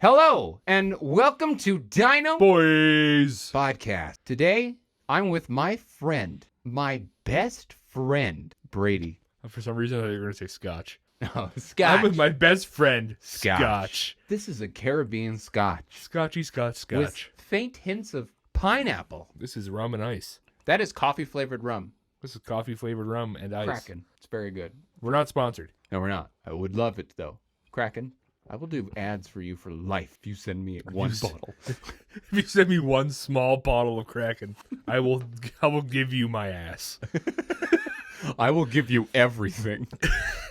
Hello, and welcome to Dino Boys Podcast. Today, I'm with my friend, my best friend, Brady. For some reason, I thought you were going to say Scotch. Oh, Scotch. I'm with my best friend, Scotch. This is a Caribbean Scotch. Scotchy Scotch. With faint hints of pineapple. This is rum and ice. That is coffee-flavored rum. This is coffee-flavored rum and ice. Kraken. It's very good. We're not sponsored. No, we're not. I would love it, though. Kraken, I will do ads for you for life if you send me one bottle. If you send me one small bottle of Kraken, I will give you my ass. I will give you everything.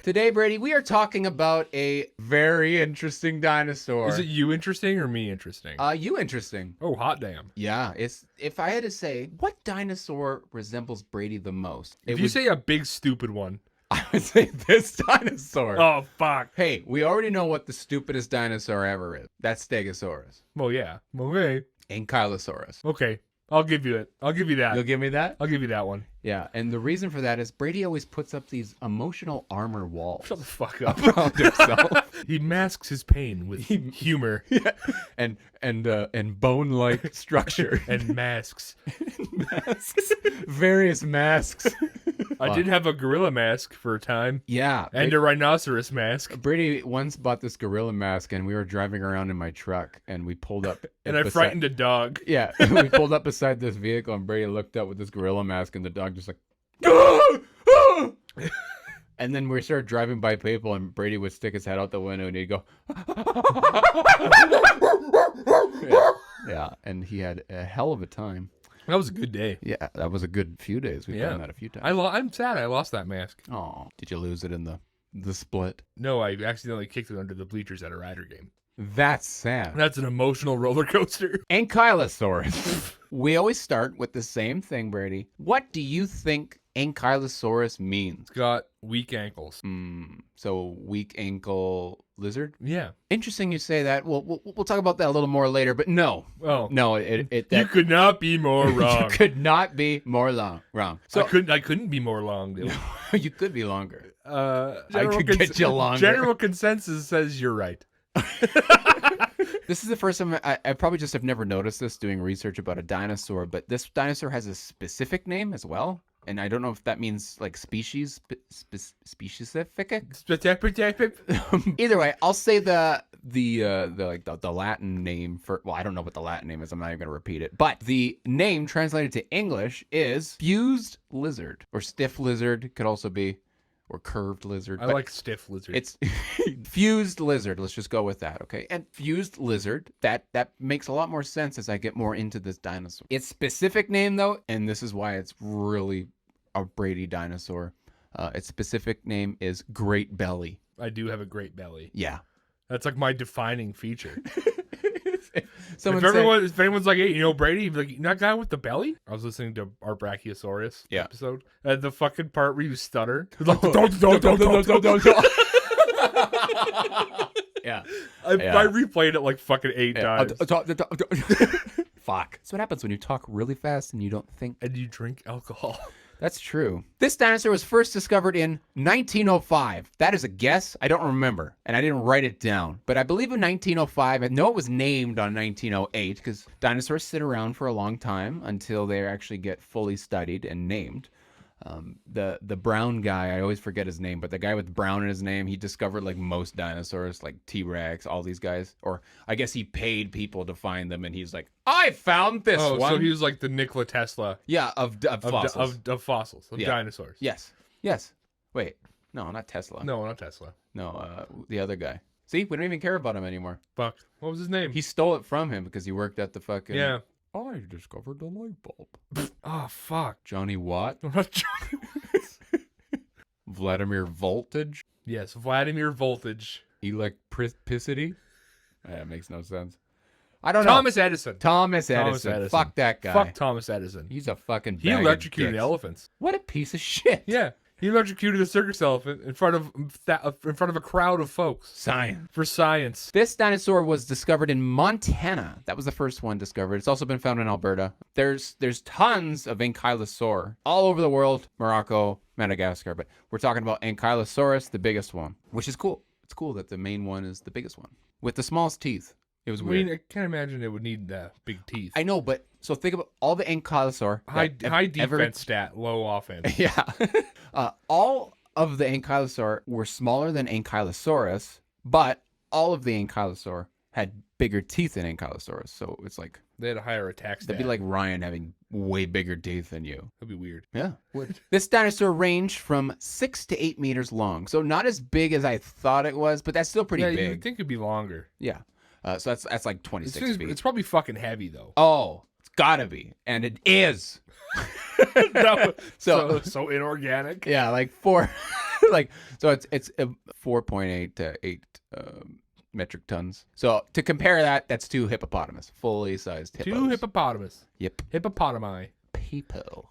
Today, Brady, we are talking about a very interesting dinosaur. Is it you interesting or me interesting? You interesting. Oh, hot damn. Yeah, if I had to say, what dinosaur resembles Brady the most? If you say a big stupid one. I would say this dinosaur. Oh, fuck. Hey, we already know what the stupidest dinosaur ever is. That's Stegosaurus. Well, yeah. Okay. Ankylosaurus. Okay. I'll give you it. I'll give you that. You'll give me that? I'll give you that one. Yeah, and the reason for that is Brady always puts up these emotional armor walls. Shut the fuck up. Around himself. He masks his pain with humor. Yeah. And bone-like structure. And masks. Masks. Various masks. I did have a gorilla mask for a time. Yeah. And a rhinoceros mask. Brady once bought this gorilla mask, and we were driving around in my truck, and we pulled up. And I frightened a dog. Yeah. We pulled up beside this vehicle, and Brady looked up with this gorilla mask, and the dog just like, "Ah! Ah!" And then we started driving by people, and Brady would stick his head out the window, and he'd go, yeah. And he had a hell of a time. That was a good day. Yeah, that was a good few days. We've done that a few times. I'm sad I lost that mask. Oh, did you lose it in the split? No, I accidentally kicked it under the bleachers at a Rider game. That's sad. That's an emotional roller coaster. Ankylosaurus. We always start with the same thing, Brady. What do you think Ankylosaurus means? It's got weak ankles. So weak ankle lizard? Yeah. Interesting you say that. We'll talk about that a little more later, but no. Oh. No, You could not be more wrong. You could not be more wrong. So I couldn't be more long, dude. You could be longer. I could get you longer. General consensus says you're right. This is the first time I probably just have never noticed this doing research about a dinosaur, but this dinosaur has a specific name as well. And I don't know if that means like species, specific. Either way, I'll say the Latin name for, well, I don't know what the Latin name is. I'm not even gonna repeat it. But the name translated to English is fused lizard, or stiff lizard could also be, or curved lizard. I like stiff lizard. It's fused lizard. Let's just go with that, okay? And fused lizard, that makes a lot more sense as I get more into this dinosaur. Its specific name, though, and this is why it's really a Brady dinosaur, its specific name is Great Belly. I do have a great belly. Yeah. That's like my defining feature. If If anyone's like, hey, you know Brady, like, you know that guy with the belly? I was listening to our Brachiosaurus episode. And the fucking part where you stutter. Like, don't. Yeah. I replayed it like fucking 8 times. Fuck. That's what happens when you talk really fast and you don't think. And you drink alcohol. That's true. This dinosaur was first discovered in 1905. That is a guess. I don't remember, and I didn't write it down. But I believe in 1905. I know it was named on 1908 because dinosaurs sit around for a long time until they actually get fully studied and named. The brown guy, I always forget his name, but the guy with brown in his name, he discovered like most dinosaurs, like T-Rex, all these guys. Or I guess he paid people to find them, and he's like, I found this one. So he was like the Nikola Tesla. Yeah, of fossils. Of fossils, of dinosaurs. Yes. Wait, no, not Tesla. No, not Tesla. No, the other guy. See, we don't even care about him anymore. Fuck. What was his name? He stole it from him because he worked at the fucking... Yeah. I discovered the light bulb. Oh, fuck. Johnny Watt? No, not Johnny. Vladimir Voltage? Yes, Vladimir Voltage. Electricity? That makes no sense. I don't know. Thomas Edison. Fuck that guy. Fuck Thomas Edison. He's a fucking bag He electrocuted of elephants. What a piece of shit. Yeah. He electrocuted a circus elephant in front of a crowd of folks. Science. For science. This dinosaur was discovered in Montana. That was the first one discovered. It's also been found in Alberta. There's tons of Ankylosaur all over the world, Morocco, Madagascar, but we're talking about Ankylosaurus, the biggest one, which is cool. It's cool that the main one is the biggest one with the smallest teeth. It was I weird. mean, I can't imagine it would need big teeth. I know, but so think about all the Ankylosaur. High that defense stat, low offense. Yeah. All of the Ankylosaur were smaller than Ankylosaurus, but all of the Ankylosaur had bigger teeth than Ankylosaurus. So it's like They had a higher attack stat. that'd be like Ryan having way bigger teeth than you. That'd be weird. Yeah. This dinosaur ranged from 6 to 8 meters long. So not as big as I thought it was, but that's still pretty Yeah, big. you'd think it'd be longer. Yeah. So that's like 26 feet. It's probably fucking heavy though. Oh, it's gotta be. And it is. So inorganic. Yeah, like so it's 4.8 to 8 metric tons. So to compare that, that's 2 hippopotamus, fully sized hippos. 2 hippopotamus. Yep. Hippopotami. People.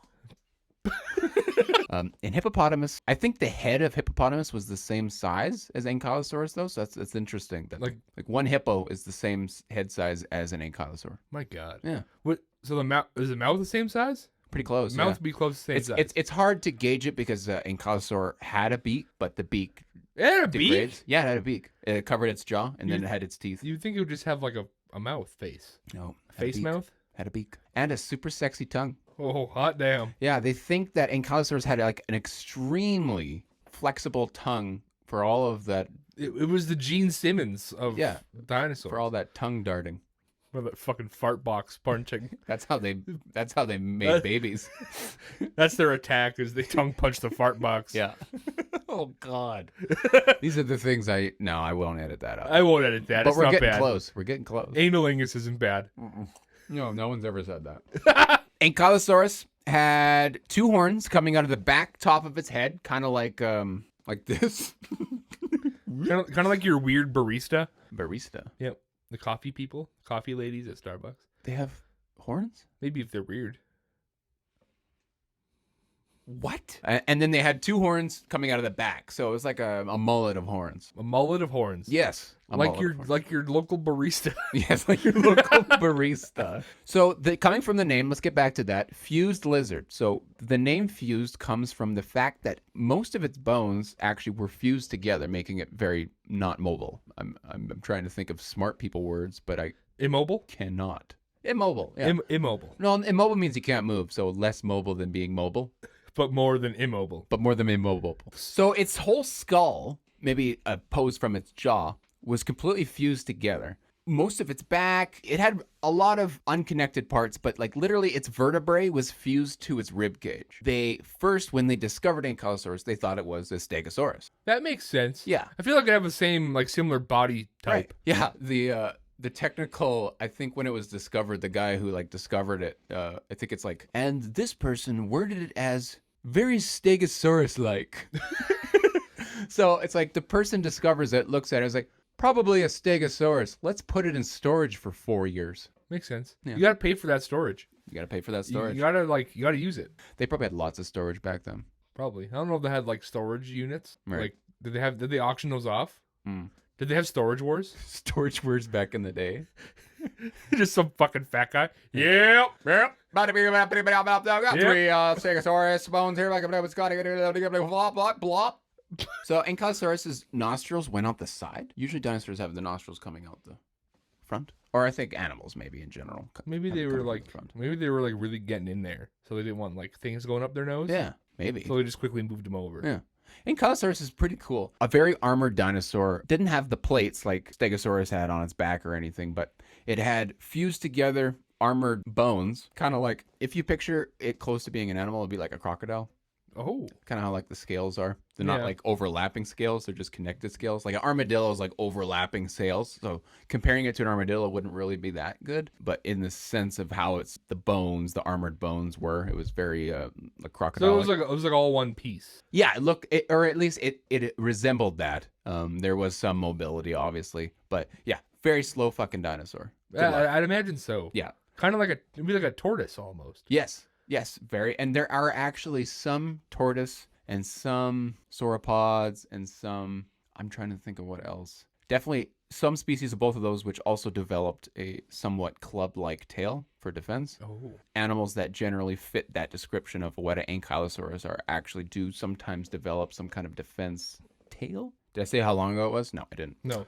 In hippopotamus, I think the head of hippopotamus was the same size as Ankylosaurus, though. So that's interesting. That like one hippo is the same head size as an Ankylosaur. My God. Yeah. What? So the mouth is the mouth the same size? Pretty close. The mouth would be close to the same size. It's hard to gauge it because Ankylosaur had a beak, but the beak It had a degrades. beak? Yeah, it had a beak. It covered its jaw, and then it had its teeth. You'd think it would just have like a mouth face. No. Face mouth? Had a beak. And a super sexy tongue. Oh, hot damn. Yeah, they think that Ankylosaurs had like an extremely flexible tongue for all of that. It was the Gene Simmons of dinosaurs. For all that tongue darting. For that fucking fart box punching. That's how they made babies. That's their attack, is they tongue punch the fart box. Yeah. Oh God. These are the things I won't edit that out. I won't edit that. But it's we're not getting bad. close. We're getting close. Analingus isn't bad. No one's ever said that. Ankylosaurus had 2 horns coming out of the back top of its head, kind of like this. Kind of like your weird barista. Barista. Yep. The coffee people, coffee ladies at Starbucks. They have horns? Maybe if they're weird. What? And then they had 2 horns coming out of the back, so it was like a mullet of horns. A mullet of horns. Yes, like your local barista. Yes, like your local barista. So coming from the name, let's get back to that. Fused lizard. So the name fused comes from the fact that most of its bones actually were fused together, making it very not mobile. I'm trying to think of smart people words, but I Immobile? cannot. Immobile. Yeah. Immobile. No, immobile means you can't move, so less mobile than being mobile. But more than immobile. But more than immobile. So its whole skull, maybe a pose from its jaw, was completely fused together. Most of its back, it had a lot of unconnected parts, but like literally its vertebrae was fused to its rib cage. When they discovered Ankylosaurus, they thought it was a Stegosaurus. That makes sense. Yeah. I feel like I have the same, like, similar body type. Right. Yeah. The technical, I think when it was discovered, the guy who like discovered it, I think it's like, and this person worded it as very Stegosaurus-like. So it's like the person discovers it, looks at it, is like, probably a Stegosaurus. Let's put it in storage for 4 years. Makes sense. Yeah. You got to pay for that storage. You got to pay for that storage. You got to use it. They probably had lots of storage back then. Probably. I don't know if they had like storage units. Right. Like, did they auction those off? Mm. Did they have storage wars? Storage wars back in the day. Just some fucking fat guy. Yep. Three Stegosaurus bones here, like blah blah blah. So Ankylosaurus's nostrils went out the side. Usually dinosaurs have the nostrils coming out the front, or I think animals maybe in general. Maybe they were like really getting in there, so they didn't want like things going up their nose. Yeah, maybe. So they just quickly moved them over. Yeah. Ankylosaurus is pretty cool. A very armored dinosaur. Didn't have the plates like Stegosaurus had on its back or anything, but it had fused together armored bones. Kind of like, if you picture it close to being an animal, it'd be like a crocodile. Oh. Kind of how like the scales are. They're not like overlapping scales. They're just connected scales. Like an armadillo is like overlapping scales. So comparing it to an armadillo wouldn't really be that good. But in the sense of how it's the bones, the armored bones were, it was very like crocodile. So it was like all one piece. Yeah, or at least it resembled that. There was some mobility, obviously. But yeah, very slow fucking dinosaur. I'd imagine so. Yeah. Kind of like it'd be like a tortoise almost. Yes, very. And there are actually some tortoise and some sauropods and some, I'm trying to think of what else. Definitely some species of both of those which also developed a somewhat club-like tail for defense. Oh. Animals that generally fit that description of what an Ankylosaurus are actually do sometimes develop some kind of defense tail. Did I say how long ago it was? No, I didn't. No.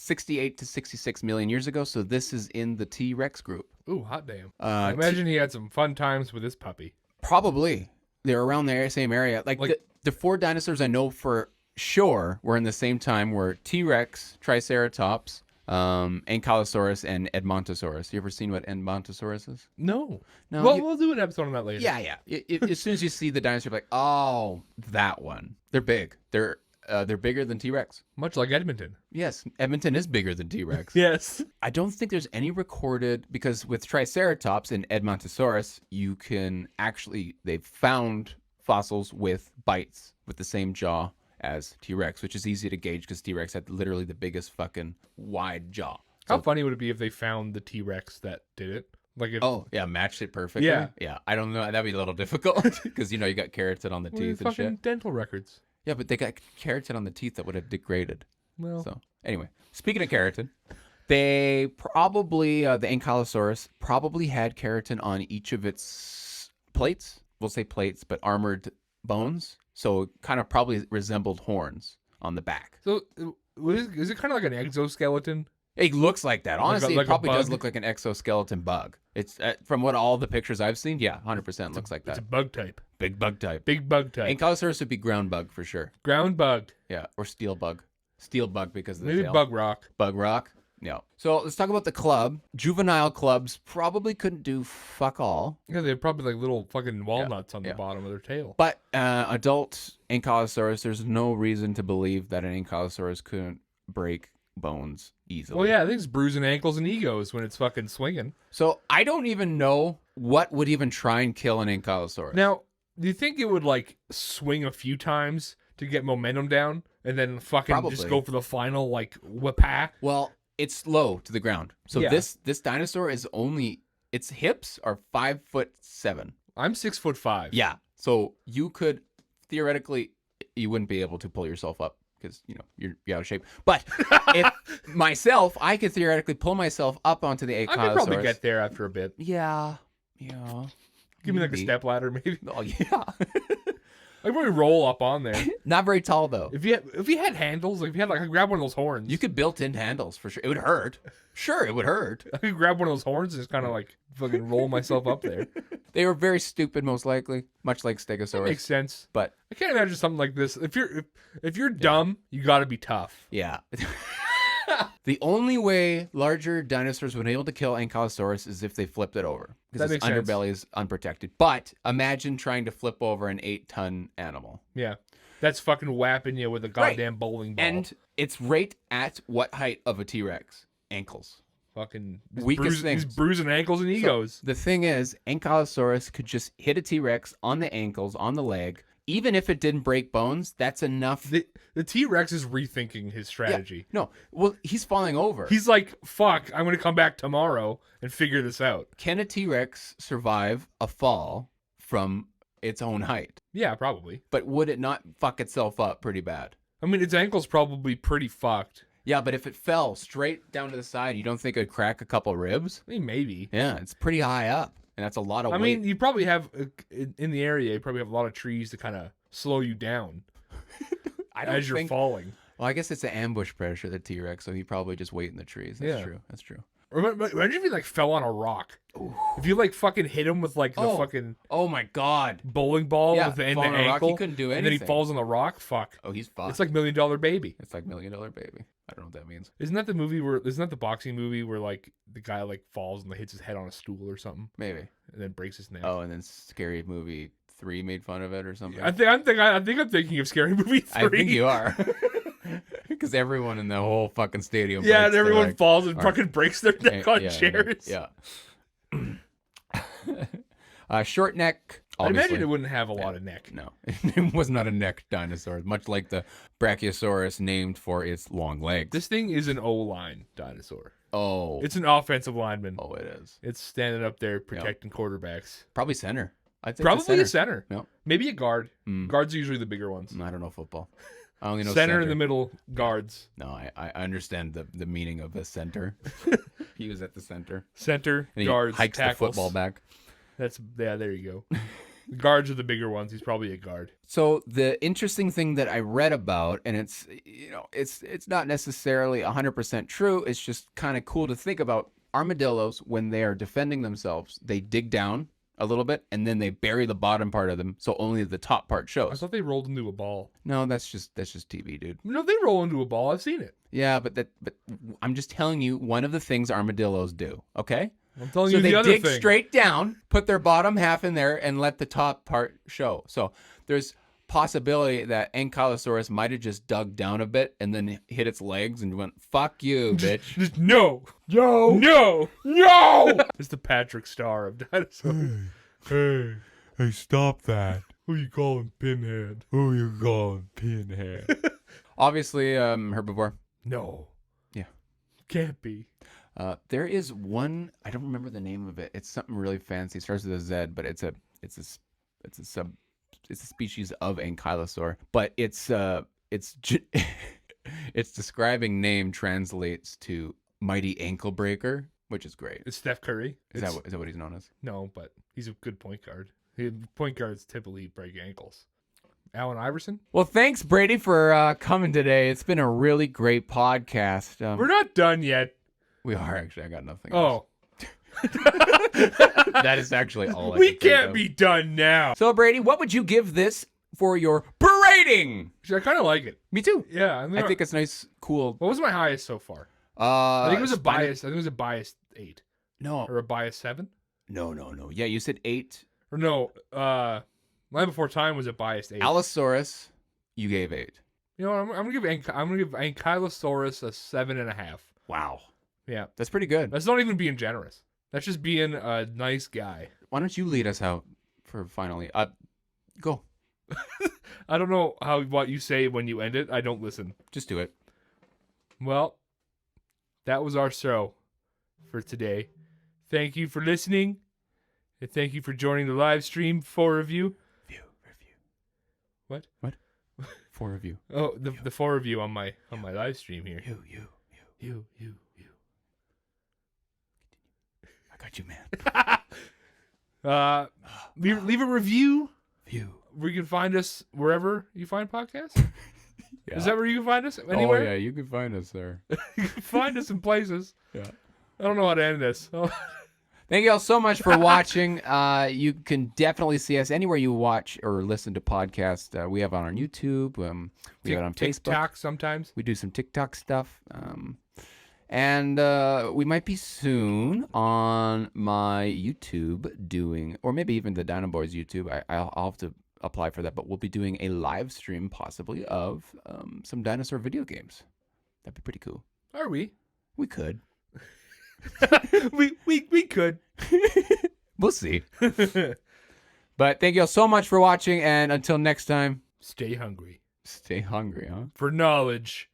68 to 66 million years ago. So this is in the T-Rex group. Ooh, hot damn. I imagine he had some fun times with his puppy. Probably. They're around the same area. Like the 4 dinosaurs I know for sure were in the same time were T-Rex, Triceratops, Ankylosaurus, and Edmontosaurus. You ever seen what Edmontosaurus is? No. No. We'll do an episode on that later. Yeah. As soon as you see the dinosaur, you're like, oh, that one. They're big. They're bigger than T-Rex. Much like Edmonton. Yes, Edmonton is bigger than T-Rex. Yes. I don't think there's any recorded, because with Triceratops and Edmontosaurus, you can actually, they've found fossils with bites with the same jaw as T-Rex, which is easy to gauge because T-Rex had literally the biggest fucking wide jaw. How funny would it be if they found the T-Rex that did it? Like if, matched it perfectly. Yeah. I don't know. That'd be a little difficult because you got keratin on the teeth and shit. Dental records. Yeah, but they got keratin on the teeth that would have degraded. Well, so anyway, speaking of keratin, they probably the Ankylosaurus probably had keratin on each of its plates. We'll say plates, but armored bones. So it kind of probably resembled horns on the back. So is it kind of like an exoskeleton? It looks like that. Honestly, like it probably bug? does look like an exoskeleton bug. It's from what all the pictures I've seen. Yeah, 100% looks like that. It's a bug type. Big bug type. Big bug type. Ankylosaurus would be ground bug for sure. Ground bug. Yeah, or steel bug. Steel bug because of the Maybe tail. bug rock. Bug rock. No. So let's talk about the club. Juvenile clubs probably couldn't do fuck all. Yeah, they're probably like little fucking walnuts on the bottom of their tail. But adult Ankylosaurus, there's no reason to believe that an Ankylosaurus couldn't break bones easily. Well, yeah, I think it's bruising ankles and egos when it's fucking swinging. So I don't even know what would even try and kill an Ankylosaurus. Now, do you think it would like swing a few times to get momentum down and then fucking just go for the final like whip-ah? Well, it's low to the ground. So Yeah. this dinosaur is only, its hips are 5'7". I'm 6'5". Yeah. So you could theoretically, you wouldn't be able to pull yourself up because you're out of shape. But if myself, I could theoretically pull myself up onto the Ankylosaurus. I could probably get there after a bit. Yeah. Give me like a step ladder, maybe. Oh yeah. I probably roll up on there. Not very tall though. If you had handles, like if you had like I could grab one of those horns. You could built-in handles for sure. It would hurt. Sure, it would hurt. I could grab one of those horns and just kind of like fucking roll myself up there. They were very stupid, most likely, much like Stegosaurus. That makes sense. But I can't imagine something like this. If you're dumb, you got to be tough. Yeah. The only way larger dinosaurs would be able to kill Ankylosaurus is if they flipped it over. Because its underbelly is unprotected. But imagine trying to flip over an 8-ton animal. Yeah. That's fucking whapping you with a goddamn bowling ball. And it's right at what height of a T-Rex? Ankles. Fucking weakest thing. He's bruising ankles and egos. So the thing is, Ankylosaurus could just hit a T-Rex on the ankles, on the leg. Even if it didn't break bones, that's enough. The T-Rex is rethinking his strategy. Yeah. No, well, he's falling over. He's like, fuck, I'm going to come back tomorrow and figure this out. Can a T-Rex survive a fall from its own height? Yeah, probably. But would it not fuck itself up pretty bad? I mean, its ankle's probably pretty fucked. Yeah, but if it fell straight down to the side, you don't think it'd crack a couple ribs? I mean, maybe. Yeah, it's pretty high up. And that's a lot of weight. I mean, you probably have, in the area, you probably have a lot of trees to kind of slow you down as you're falling. Well, I guess it's an ambush predator, the T-Rex, so he probably just wait in the trees. That's true. Imagine if he, like, fell on a rock. Ooh. If you, like, fucking hit him with, like, the fucking... Oh, my God. Bowling ball with the ankle. Rock, he couldn't do anything. And then he falls on the rock. Fuck. Oh, he's fucked. It's like $1 Million Baby. It's like $1 Million Baby. I don't know what that means. Isn't that the boxing movie where, like, the guy, like, falls and hits his head on a stool or something? Maybe. And then breaks his neck. Oh, and then Scary Movie 3 made fun of it or something? I think I'm thinking of Scary Movie 3. I think you are. Because everyone in the whole fucking stadium. Yeah, and everyone falls and fucking breaks their neck on chairs. Yeah. Short neck. Obviously. I imagine it wouldn't have a lot of neck. No, it was not a neck dinosaur. Much like the Brachiosaurus, named for its long legs. This thing is an O-line dinosaur. Oh, it's an offensive lineman. Oh, it is. It's standing up there protecting quarterbacks. Probably center. I'd say probably a center. No, maybe a guard. Guards are usually the bigger ones. I don't know football. I only know center in the middle, guards. No, I understand the meaning of a center. He was at the center. Center, and he guards, hikes tackles. the football back. There you go. The guards are the bigger ones. He's probably a guard. So the interesting thing that I read about, and it's not necessarily 100% true. It's just kind of cool to think about. Armadillos, when they are defending themselves, they dig down a little bit and then they bury the bottom part of them, so only the top part I shows. thought they rolled into a ball. No, that's just TV, dude. No, they roll into a ball. I've seen it. Yeah, but I'm just telling you one of the things armadillos do. Okay. I'm telling So you they the other dig thing. straight down, put their bottom half in there, and let the top part show. So there's possibility that Ankylosaurus might have just dug down a bit and then hit its legs and went, "Fuck you, bitch." Just no. No. It's the Patrick Star of dinosaurs. Hey, stop that. Who you calling Pinhead? Who you calling Pinhead? Obviously, herbivore. No. Yeah. Can't be. There is one. I don't remember the name of it. It's something really fancy. It starts with a Z, but it's a species of ankylosaur. But its describing name translates to mighty ankle breaker, which is great. It's Steph Curry. Is that what he's known as? No, but he's a good point guard. Point guards typically break ankles. Allen Iverson? Well, thanks, Brady, for coming today. It's been a really great podcast. We're not done yet. We are, actually. I got nothing Oh. else. That is actually all I We can think can't of. be done now. So, Brady, what would you give this for your berating? I kind of like it. Me too. Yeah. I think it's nice, cool. What was my highest so far? I think it was a bias. I think it was a bias 8 No. or a bias 7. No. Yeah, you said 8. Or no, Land Before Time was a biased 8. Allosaurus, you gave 8. You know what? I'm gonna give Ankylosaurus a 7.5. Wow. Yeah, That's pretty good. that's not even being generous. That's just being a nice guy. Why don't you lead us out for finally? Go. I don't know what you say when you end it. I don't listen. Just do it. Well, that was our show for today. Thank you for listening, and thank you for joining the live stream for review. Review. What? For review. Oh, the 4 of you on my live stream here. You. You. I got you, man. Leave a review. View. Where you can find us wherever you find podcasts. Yeah. Is that where you can find us? Anywhere? Oh, yeah, you can find us there. You can find us in places. Yeah. I don't know how to end this. Thank you all so much for watching. You can definitely see us anywhere you watch or listen to podcasts. We have on our YouTube. We have it on Facebook. TikTok sometimes. We do some TikTok stuff. And we might be soon on my YouTube doing, or maybe even the Dino Boys YouTube. I'll have to apply for that, but we'll be doing a live stream possibly of some dinosaur video games. That'd be pretty cool. Are we? We could. we could. We'll see. But thank you all so much for watching, and until next time, Stay hungry. stay hungry, huh? For knowledge.